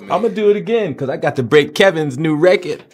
I'm gonna do it again because I got to break Kevin's new record.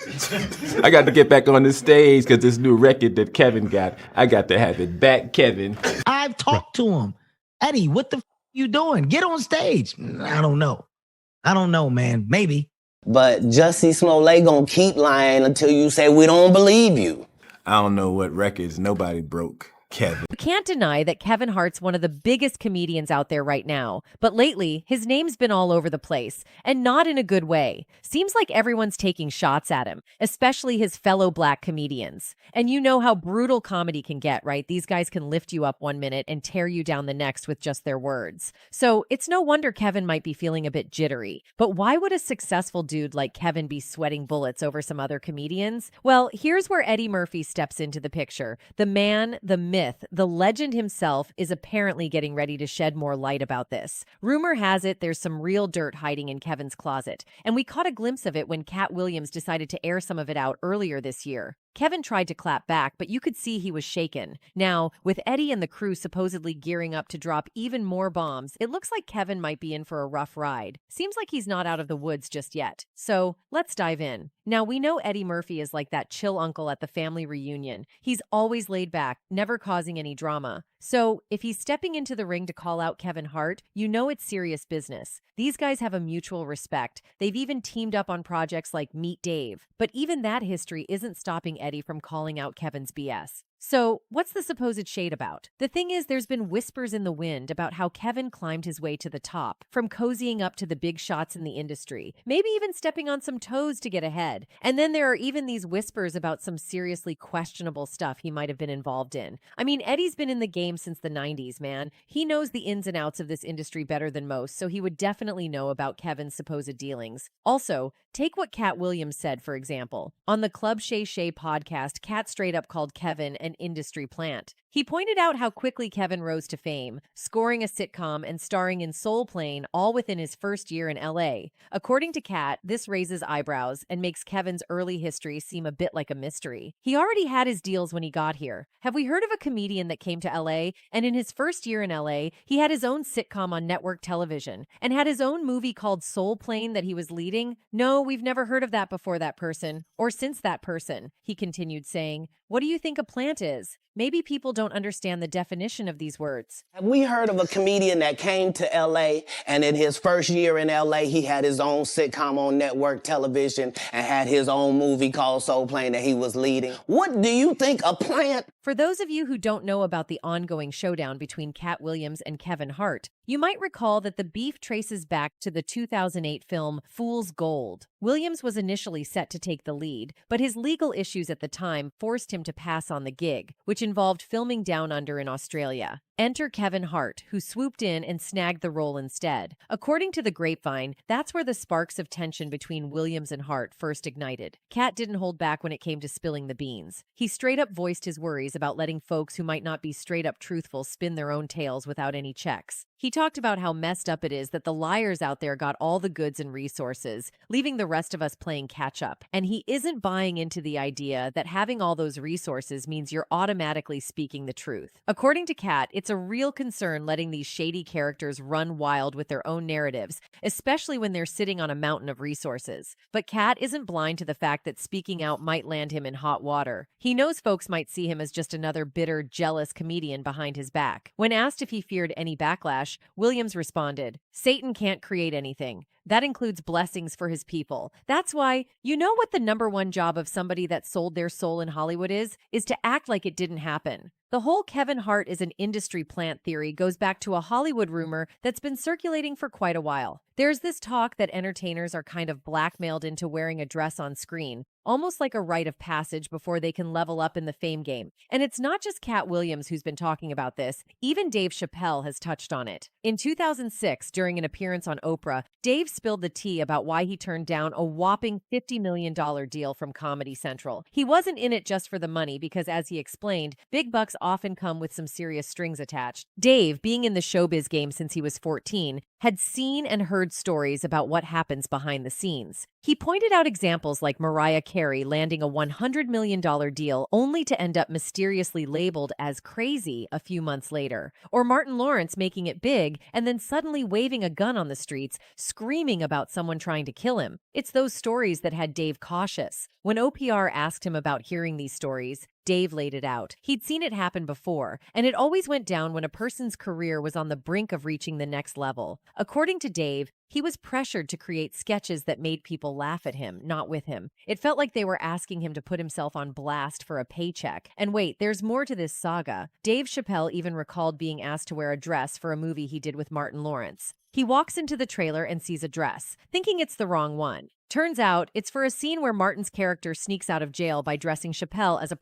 I got to get back on the stage because this new record that Kevin got, I got to have it back, Kevin. I've talked to him. Eddie, what the you doing? Get on stage. I don't know, man. Maybe. But Jussie Smollett gonna keep lying until you say we don't believe you. I don't know what records nobody broke, Kevin. You can't deny that Kevin Hart's one of the biggest comedians out there right now, but lately, his name's been all over the place, and not in a good way. Seems like everyone's taking shots at him, especially his fellow black comedians. And you know how brutal comedy can get, right? These guys can lift you up one minute and tear you down the next with just their words. So it's no wonder Kevin might be feeling a bit jittery. But why would a successful dude like Kevin be sweating bullets over some other comedians? Well, here's where Eddie Murphy steps into the picture. The man, the myth, the legend himself is apparently getting ready to shed more light about this. Rumor has it there's some real dirt hiding in Kevin's closet, and we caught a glimpse of it when Katt Williams decided to air some of it out earlier this year. Kevin tried to clap back, but you could see he was shaken. Now, with Eddie and the crew supposedly gearing up to drop even more bombs, it looks like Kevin might be in for a rough ride. Seems like he's not out of the woods just yet. So, let's dive in. Now, we know Eddie Murphy is like that chill uncle at the family reunion. He's always laid back, never causing any drama. So, if he's stepping into the ring to call out Kevin Hart, you know it's serious business. These guys have a mutual respect. They've even teamed up on projects like Meet Dave. But even that history isn't stopping Eddie from calling out Kevin's BS. So, what's the supposed shade about? The thing is, there's been whispers in the wind about how Kevin climbed his way to the top, from cozying up to the big shots in the industry, maybe even stepping on some toes to get ahead. And then there are even these whispers about some seriously questionable stuff he might have been involved in. I mean, Eddie's been in the game since the 90s, man. He knows the ins and outs of this industry better than most, so he would definitely know about Kevin's supposed dealings. Also, take what Katt Williams said, for example. On the Club Shay Shay podcast, Katt straight up called Kevin an industry plant. He pointed out how quickly Kevin rose to fame, scoring a sitcom and starring in Soul Plane all within his first year in LA. According to Katt, this raises eyebrows and makes Kevin's early history seem a bit like a mystery. He already had his deals when he got here. Have we heard of a comedian that came to LA and in his first year in LA, he had his own sitcom on network television and had his own movie called Soul Plane that he was leading? No, we've never heard of that before that person, or since that person, he continued saying. What do you think a plant is? Maybe people don't understand the definition of these words. Have we heard of a comedian that came to LA and in his first year in LA, he had his own sitcom on network television and had his own movie called Soul Plane that he was leading? What do you think a plant? For those of you who don't know about the ongoing showdown between Katt Williams and Kevin Hart, you might recall that the beef traces back to the 2008 film Fool's Gold. Williams was initially set to take the lead, but his legal issues at the time forced him to pass on the gig, which involved filming Down Under in Australia. Enter Kevin Hart, who swooped in and snagged the role instead. According to the grapevine, that's where the sparks of tension between Williams and Hart first ignited. Katt didn't hold back when it came to spilling the beans. He straight up voiced his worries about letting folks who might not be straight up truthful spin their own tales without any checks. He talked about how messed up it is that the liars out there got all the goods and resources, leaving the rest of us playing catch up. And he isn't buying into the idea that having all those resources means you're automatically speaking the truth. According to Katt, it's a real concern letting these shady characters run wild with their own narratives, especially when they're sitting on a mountain of resources. But Katt isn't blind to the fact that speaking out might land him in hot water. He knows folks might see him as just another bitter, jealous comedian behind his back. When asked if he feared any backlash, Williams responded, "Satan can't create anything. That includes blessings for his people. That's why, you know what the number one job of somebody that sold their soul in Hollywood is to act like it didn't happen." The whole Kevin Hart is an industry plant theory goes back to a Hollywood rumor that's been circulating for quite a while. There's this talk that entertainers are kind of blackmailed into wearing a dress on screen, almost like a rite of passage before they can level up in the fame game. And it's not just Katt Williams who's been talking about this. Even Dave Chappelle has touched on it. In 2006, during an appearance on Oprah, Dave spilled the tea about why he turned down a whopping $50 million deal from Comedy Central. He wasn't in it just for the money because, as he explained, big bucks often come with some serious strings attached. Dave, being in the showbiz game since he was 14, had seen and heard stories about what happens behind the scenes. He pointed out examples like Mariah Carey landing a $100 million deal only to end up mysteriously labeled as crazy a few months later, or Martin Lawrence making it big and then suddenly waving a gun on the streets, screaming about someone trying to kill him. It's those stories that had Dave cautious. When OPR asked him about hearing these stories, Dave laid it out. He'd seen it happen before, and it always went down when a person's career was on the brink of reaching the next level. According to Dave, he was pressured to create sketches that made people laugh at him, not with him. It felt like they were asking him to put himself on blast for a paycheck. And wait, there's more to this saga. Dave Chappelle even recalled being asked to wear a dress for a movie he did with Martin Lawrence. He walks into the trailer and sees a dress, thinking it's the wrong one. Turns out, it's for a scene where Martin's character sneaks out of jail by dressing Chappelle as a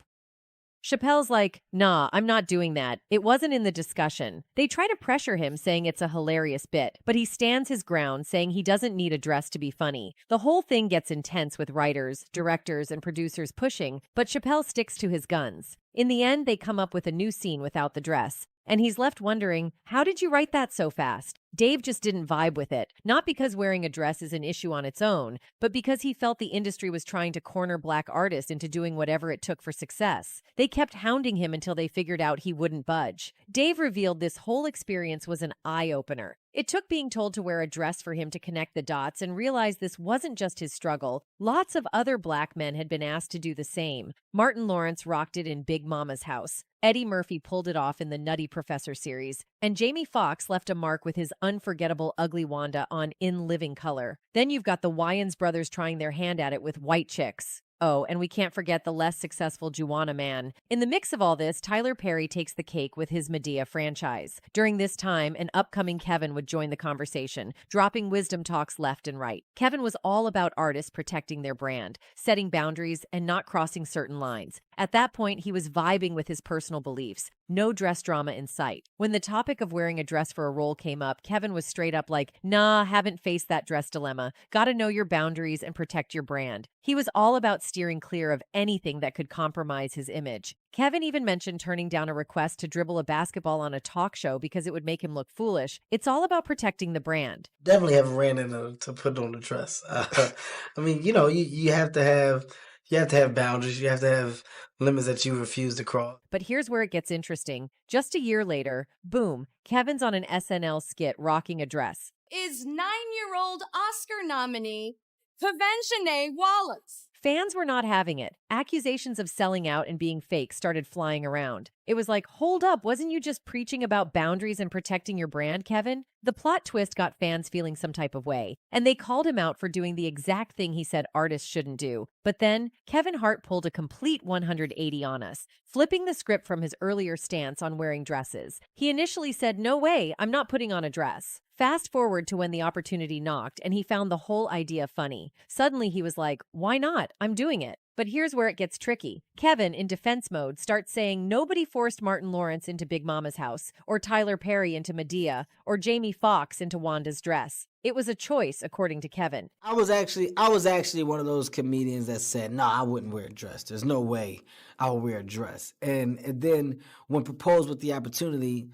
Chappelle's like, nah, I'm not doing that. It wasn't in the discussion. They try to pressure him, saying it's a hilarious bit, but he stands his ground, saying he doesn't need a dress to be funny. The whole thing gets intense with writers, directors, and producers pushing, but Chappelle sticks to his guns. In the end, they come up with a new scene without the dress. And he's left wondering, how did you write that so fast? Dave just didn't vibe with it, not because wearing a dress is an issue on its own, but because he felt the industry was trying to corner black artists into doing whatever it took for success. They kept hounding him until they figured out he wouldn't budge. Dave revealed this whole experience was an eye-opener. It took being told to wear a dress for him to connect the dots and realize this wasn't just his struggle. Lots of other black men had been asked to do the same. Martin Lawrence rocked it in Big Mama's House. Eddie Murphy pulled it off in the Nutty Professor series. And Jamie Foxx left a mark with his unforgettable Ugly Wanda on In Living Color. Then you've got the Wayans brothers trying their hand at it with White Chicks. Oh, and we can't forget the less successful Juwanna Man. In the mix of all this, Tyler Perry takes the cake with his Madea franchise. During this time, an upcoming Kevin would join the conversation, dropping wisdom talks left and right. Kevin was all about artists protecting their brand, setting boundaries, and not crossing certain lines. At that point, he was vibing with his personal beliefs. No dress drama in sight. When the topic of wearing a dress for a role came up, Kevin was straight up like, nah, haven't faced that dress dilemma. Gotta know your boundaries and protect your brand. He was all about steering clear of anything that could compromise his image. Kevin even mentioned turning down a request to dribble a basketball on a talk show because it would make him look foolish. It's all about protecting the brand. Definitely haven't ran into to put on the dress. I mean, you have to have boundaries. You have to have limits that you refuse to cross. But here's where it gets interesting. Just a year later, boom, Kevin's on an SNL skit rocking a dress. Is 9-year-old Oscar nominee Pavenshanay Wallace. Fans were not having it. Accusations of selling out and being fake started flying around. It was like, hold up, wasn't you just preaching about boundaries and protecting your brand, Kevin? The plot twist got fans feeling some type of way, and they called him out for doing the exact thing he said artists shouldn't do. But then, Kevin Hart pulled a complete 180 on us, flipping the script from his earlier stance on wearing dresses. He initially said, no way, I'm not putting on a dress. Fast forward to when the opportunity knocked and he found the whole idea funny. Suddenly he was like, why not? I'm doing it. But here's where it gets tricky. Kevin, in defense mode, starts saying nobody forced Martin Lawrence into Big Mama's House, or Tyler Perry into Madea, or Jamie Foxx into Wanda's dress. It was a choice, according to Kevin. I was actually one of those comedians that said, no, I wouldn't wear a dress. There's no way I would wear a dress. And then when proposed with the opportunity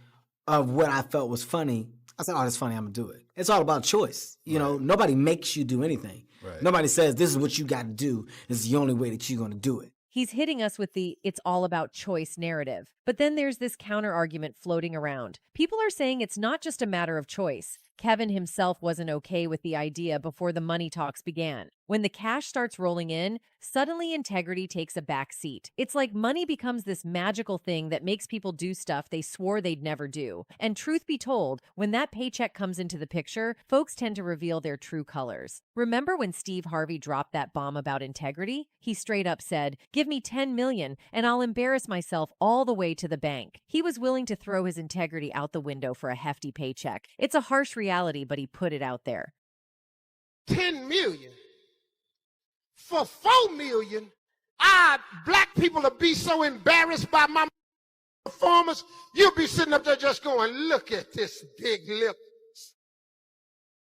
of what I felt was funny, I said, oh, that's funny, I'm going to do it. It's all about choice. You know, nobody makes you do anything. Right. Nobody says, this is what you got to do. This is the only way that you're going to do it. He's hitting us with the it's all about choice narrative. But then there's this counter argument floating around. People are saying it's not just a matter of choice. Kevin himself wasn't okay with the idea before the money talks began. When the cash starts rolling in, suddenly integrity takes a back seat. It's like money becomes this magical thing that makes people do stuff they swore they'd never do. And truth be told, when that paycheck comes into the picture, folks tend to reveal their true colors. Remember when Steve Harvey dropped that bomb about integrity? He straight up said, give me $10 million and I'll embarrass myself all the way to the bank. He was willing to throw his integrity out the window for a hefty paycheck. It's a harsh reality, but he put it out there. 10 million. For 4 million, black people will be so embarrassed by my performance, you'll be sitting up there just going, look at this big lip.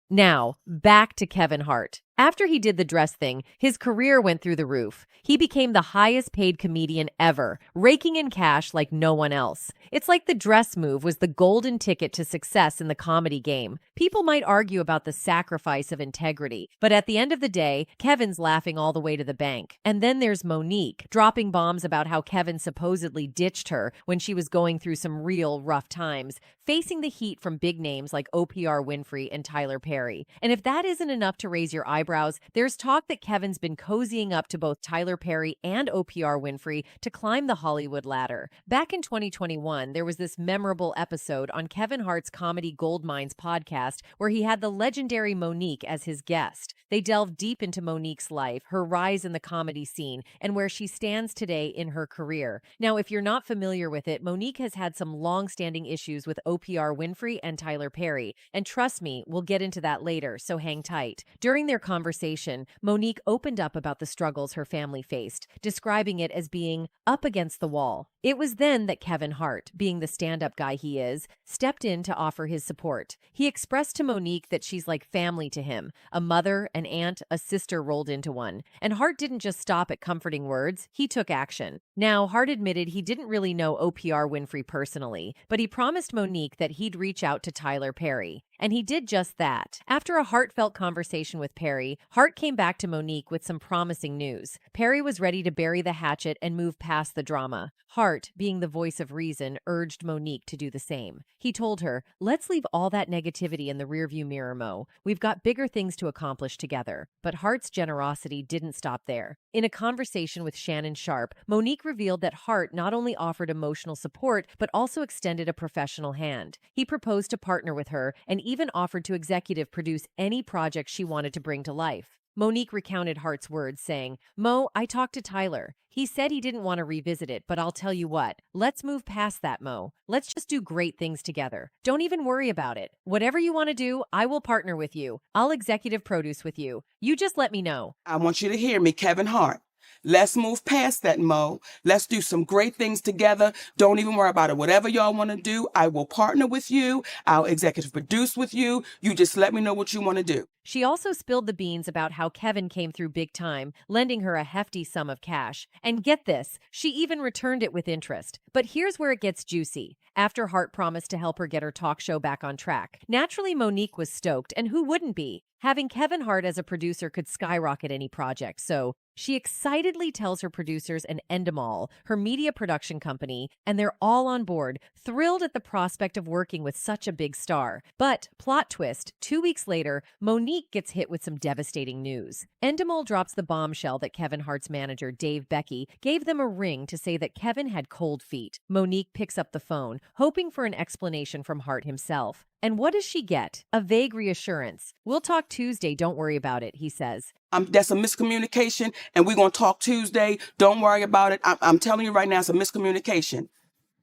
Now, back to Kevin Hart. After he did the dress thing, his career went through the roof. He became the highest paid comedian ever, raking in cash like no one else. It's like the dress move was the golden ticket to success in the comedy game. People might argue about the sacrifice of integrity, but at the end of the day, Kevin's laughing all the way to the bank. And then there's Monique, dropping bombs about how Kevin supposedly ditched her when she was going through some real rough times, facing the heat from big names like OPR Winfrey and Tyler Perry. And if that isn't enough to raise your eyebrows, there's talk that Kevin's been cozying up to both Tyler Perry and OPR Winfrey to climb the Hollywood ladder. Back in 2021, there was this memorable episode on Kevin Hart's Comedy Goldmines podcast where he had the legendary Monique as his guest. They delved deep into Monique's life, her rise in the comedy scene, and where she stands today in her career. Now, if you're not familiar with it, Monique has had some long-standing issues with OPR Winfrey and Tyler Perry, and trust me, we'll get into that later, so hang tight. During their conversation, Monique opened up about the struggles her family faced, describing it as being up against the wall. It was then that Kevin Hart, being the stand-up guy he is, stepped in to offer his support. He expressed to Monique that she's like family to him, a mother, an aunt, a sister rolled into one. And Hart didn't just stop at comforting words, he took action. Now, Hart admitted he didn't really know OPR Winfrey personally, but he promised Monique that he'd reach out to Tyler Perry. And he did just that. After a heartfelt conversation with Perry, Hart came back to Monique with some promising news. Perry was ready to bury the hatchet and move past the drama. Hart, being the voice of reason, urged Monique to do the same. He told her, "Let's leave all that negativity in the rearview mirror, Mo. We've got bigger things to accomplish together." But Hart's generosity didn't stop there. In a conversation with Shannon Sharp, Monique revealed that Hart not only offered emotional support, but also extended a professional hand. He proposed to partner with her and even offered to executive produce any project she wanted to bring to life. Monique recounted Hart's words, saying, "Mo, I talked to Tyler. He said he didn't want to revisit it, but I'll tell you what. Let's move past that, Mo. Let's just do great things together. Don't even worry about it. Whatever you want to do, I will partner with you. I'll executive produce with you. You just let me know." I want you to hear me, Kevin Hart. Let's move past that, Mo. Let's do some great things together. Don't even worry about it. Whatever y'all want to do, I will partner with you. I'll executive produce with you. You just let me know what you want to do. She also spilled the beans about how Kevin came through big time, lending her a hefty sum of cash. And get this, she even returned it with interest. But here's where it gets juicy. After Hart promised to help her get her talk show back on track, naturally Monique was stoked, and who wouldn't be? Having Kevin Hart as a producer could skyrocket any project, so she excitedly tells her producers and Endemol, her media production company, and they're all on board, thrilled at the prospect of working with such a big star. But, plot twist, 2 weeks later, Monique gets hit with some devastating news. Endemol drops the bombshell that Kevin Hart's manager, Dave Becky, gave them a ring to say that Kevin had cold feet. Monique picks up the phone, hoping for an explanation from Hart himself. And what does she get? A vague reassurance. "We'll talk Tuesday, don't worry about it," he says. That's a miscommunication, and we're going to talk Tuesday. Don't worry about it. I'm telling you right now, it's a miscommunication.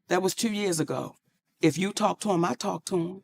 That was 2 years ago. If you talk to him, I talk to him.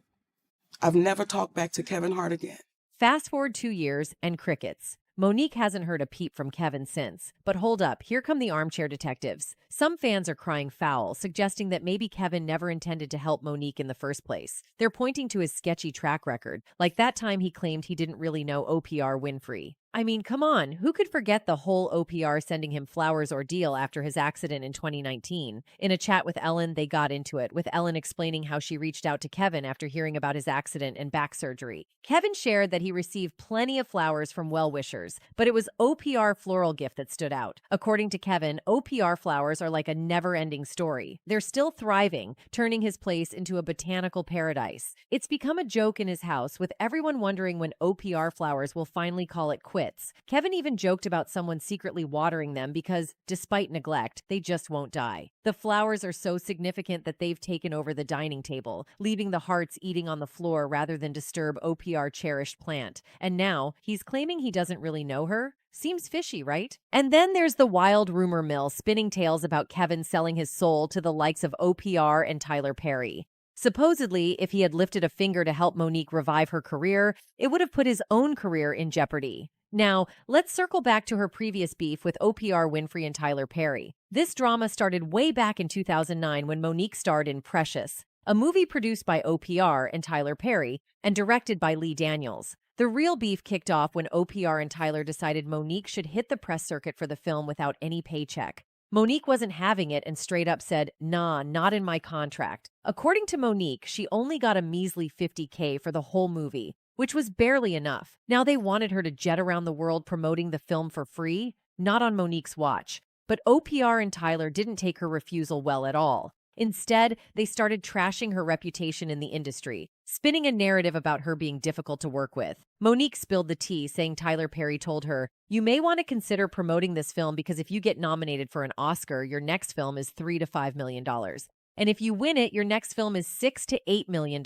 I've never talked back to Kevin Hart again. Fast forward 2 years and crickets. Monique hasn't heard a peep from Kevin since. But hold up, here come the armchair detectives. Some fans are crying foul, suggesting that maybe Kevin never intended to help Monique in the first place. They're pointing to his sketchy track record, like that time he claimed he didn't really know OPR Winfrey. I mean, come on, who could forget the whole OPR sending him flowers ordeal after his accident in 2019? In a chat with Ellen, they got into it, with Ellen explaining how she reached out to Kevin after hearing about his accident and back surgery. Kevin shared that he received plenty of flowers from well-wishers, but it was OPR floral gift that stood out. According to Kevin, OPR flowers are like a never-ending story. They're still thriving, turning his place into a botanical paradise. It's become a joke in his house, with everyone wondering when OPR flowers will finally call it quits. Kevin even joked about someone secretly watering them because, despite neglect, they just won't die. The flowers are so significant that they've taken over the dining table, leaving the Harts eating on the floor rather than disturb OPR cherished plant. And now, he's claiming he doesn't really know her? Seems fishy, right? And then there's the wild rumor mill spinning tales about Kevin selling his soul to the likes of OPR and Tyler Perry. Supposedly, if he had lifted a finger to help Monique revive her career, it would have put his own career in jeopardy. Now, let's circle back to her previous beef with OPR Winfrey and Tyler Perry. This drama started way back in 2009 when Monique starred in Precious, a movie produced by OPR and Tyler Perry and directed by Lee Daniels. The real beef kicked off when OPR and Tyler decided Monique should hit the press circuit for the film without any paycheck. Monique wasn't having it and straight up said, "Nah, not in my contract." According to Monique, she only got a measly $50K for the whole movie, which was barely enough. Now they wanted her to jet around the world promoting the film for free, not on Monique's watch. But OPR and Tyler didn't take her refusal well at all. Instead, they started trashing her reputation in the industry, spinning a narrative about her being difficult to work with. Monique spilled the tea, saying Tyler Perry told her, "You may want to consider promoting this film because if you get nominated for an Oscar, your next film is $3 to $5 million. And if you win it, your next film is $6 to $8 million."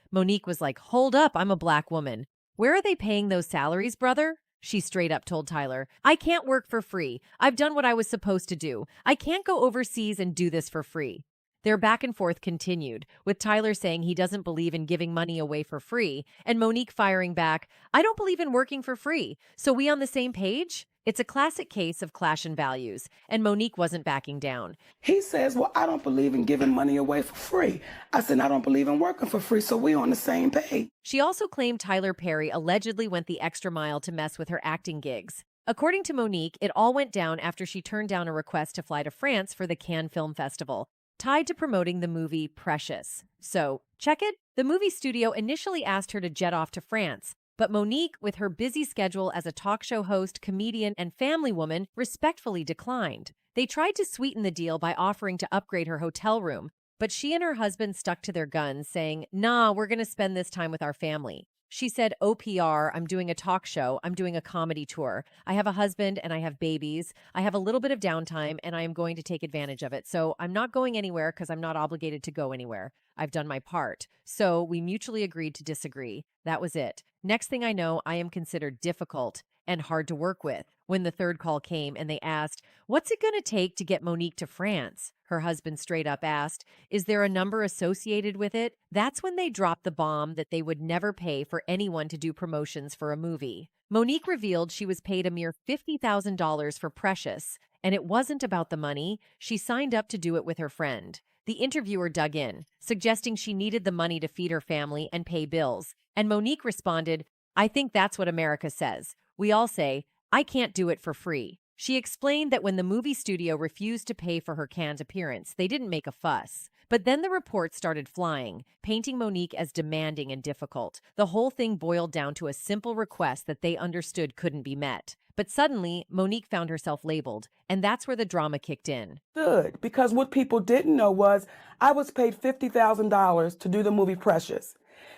Monique was like, "Hold up, I'm a black woman. Where are they paying those salaries, brother?" She straight up told Tyler, "I can't work for free. I've done what I was supposed to do. I can't go overseas and do this for free." Their back and forth continued, with Tyler saying he doesn't believe in giving money away for free, and Monique firing back, "I don't believe in working for free. So we on the same page?" It's a classic case of clash in values, and Monique wasn't backing down. He says, "Well, I don't believe in giving money away for free." I said, "I don't believe in working for free, so we on the same page." She also claimed Tyler Perry allegedly went the extra mile to mess with her acting gigs. According to Monique, it all went down after she turned down a request to fly to France for the Cannes Film Festival, tied to promoting the movie Precious. So, check it? The movie studio initially asked her to jet off to France, but Monique, with her busy schedule as a talk show host, comedian, and family woman, respectfully declined. They tried to sweeten the deal by offering to upgrade her hotel room, but she and her husband stuck to their guns, saying, "Nah, we're going to spend this time with our family." She said, "OPR, I'm doing a talk show, I'm doing a comedy tour. I have a husband and I have babies. I have a little bit of downtime and I am going to take advantage of it. So I'm not going anywhere because I'm not obligated to go anywhere. I've done my part." So we mutually agreed to disagree. That was it. Next thing I know, I am considered difficult and hard to work with. When the third call came and they asked, "What's it going to take to get Monique to France?" Her husband straight up asked, "Is there a number associated with it?" That's when they dropped the bomb that they would never pay for anyone to do promotions for a movie. Monique revealed she was paid a mere $50,000 for Precious, and it wasn't about the money. She signed up to do it with her friend. The interviewer dug in, suggesting she needed the money to feed her family and pay bills. And Monique responded, "I think that's what America says. We all say, 'I can't do it for free.'" She explained that when the movie studio refused to pay for her Cannes appearance, they didn't make a fuss. But then the reports started flying, painting Monique as demanding and difficult. The whole thing boiled down to a simple request that they understood couldn't be met. But suddenly, Monique found herself labeled, and that's where the drama kicked in. Good, because what people didn't know was I was paid $50,000 to do the movie Precious.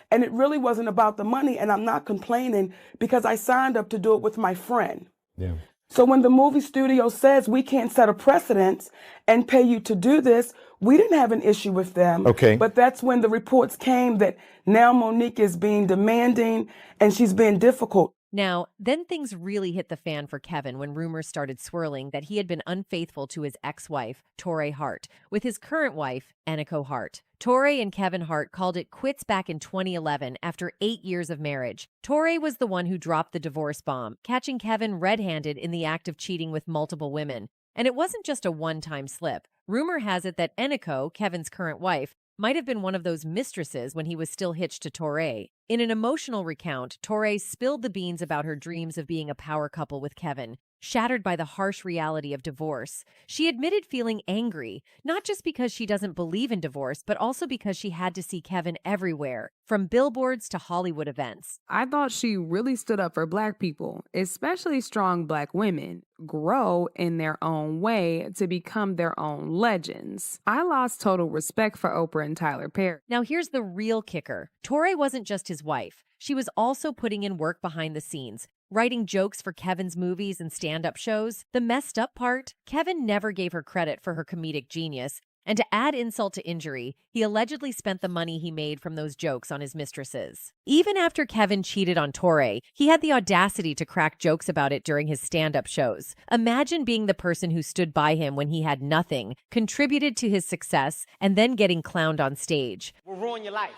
And it really wasn't about the money, and I'm not complaining because I signed up to do it with my friend. Yeah. So when the movie studio says we can't set a precedence and pay you to do this, we didn't have an issue with them. Okay. But that's when the reports came that now Monique is being demanding and she's being difficult. Now, then things really hit the fan for Kevin when rumors started swirling that he had been unfaithful to his ex-wife, Torrey Hart, with his current wife, Aniko Hart. Torrey and Kevin Hart called it quits back in 2011 after 8 years of marriage. Torrey was the one who dropped the divorce bomb, catching Kevin red-handed in the act of cheating with multiple women. And it wasn't just a one-time slip. Rumor has it that Aniko, Kevin's current wife, might have been one of those mistresses when he was still hitched to Torrey. In an emotional recount, Torrey spilled the beans about her dreams of being a power couple with Kevin, shattered by the harsh reality of divorce. She admitted feeling angry, not just because she doesn't believe in divorce, but also because she had to see Kevin everywhere, from billboards to Hollywood events. I thought she really stood up for Black people, especially strong Black women, grow in their own way to become their own legends. I lost total respect for Oprah and Tyler Perry. Now here's the real kicker. Torrey wasn't just his wife. She was also putting in work behind the scenes, writing jokes for Kevin's movies and stand-up shows. The messed up part, Kevin never gave her credit for her comedic genius. And to add insult to injury, he allegedly spent the money he made from those jokes on his mistresses. Even after Kevin cheated on Torrey, he had the audacity to crack jokes about it during his stand-up shows. Imagine being the person who stood by him when he had nothing, contributed to his success, and then getting clowned on stage. Will ruin your life.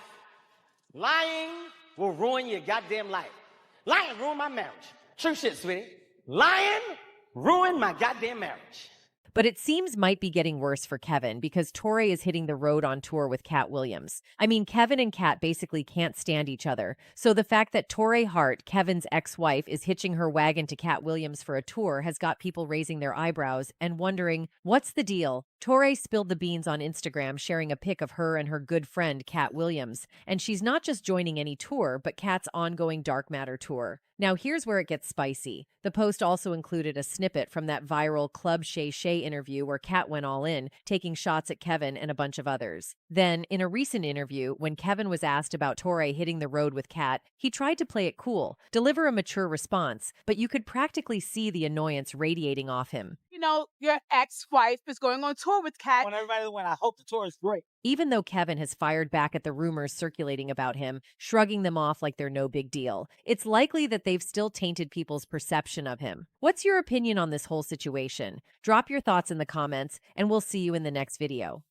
Lying will ruin your goddamn life. Lying ruined my marriage. True shit, sweetie. Lying ruined my goddamn marriage. But it seems might be getting worse for Kevin because Torrey is hitting the road on tour with Katt Williams. I mean, Kevin and Katt basically can't stand each other. So the fact that Torrey Hart, Kevin's ex-wife, is hitching her wagon to Katt Williams for a tour has got people raising their eyebrows and wondering, what's the deal? Torrey spilled the beans on Instagram, sharing a pic of her and her good friend, Katt Williams. And she's not just joining any tour, but Katt's ongoing Dark Matter tour. Now, here's where it gets spicy. The post also included a snippet from that viral Club Shay Shay interview where Katt went all in, taking shots at Kevin and a bunch of others. Then, in a recent interview, when Kevin was asked about Torrey hitting the road with Katt, he tried to play it cool, deliver a mature response, but you could practically see the annoyance radiating off him. You know, your ex-wife is going on tour with Katt. I want everybody to win. I hope the tour is great. Even though Kevin has fired back at the rumors circulating about him, shrugging them off like they're no big deal, it's likely that they've still tainted people's perception of him. What's your opinion on this whole situation? Drop your thoughts in the comments, and we'll see you in the next video.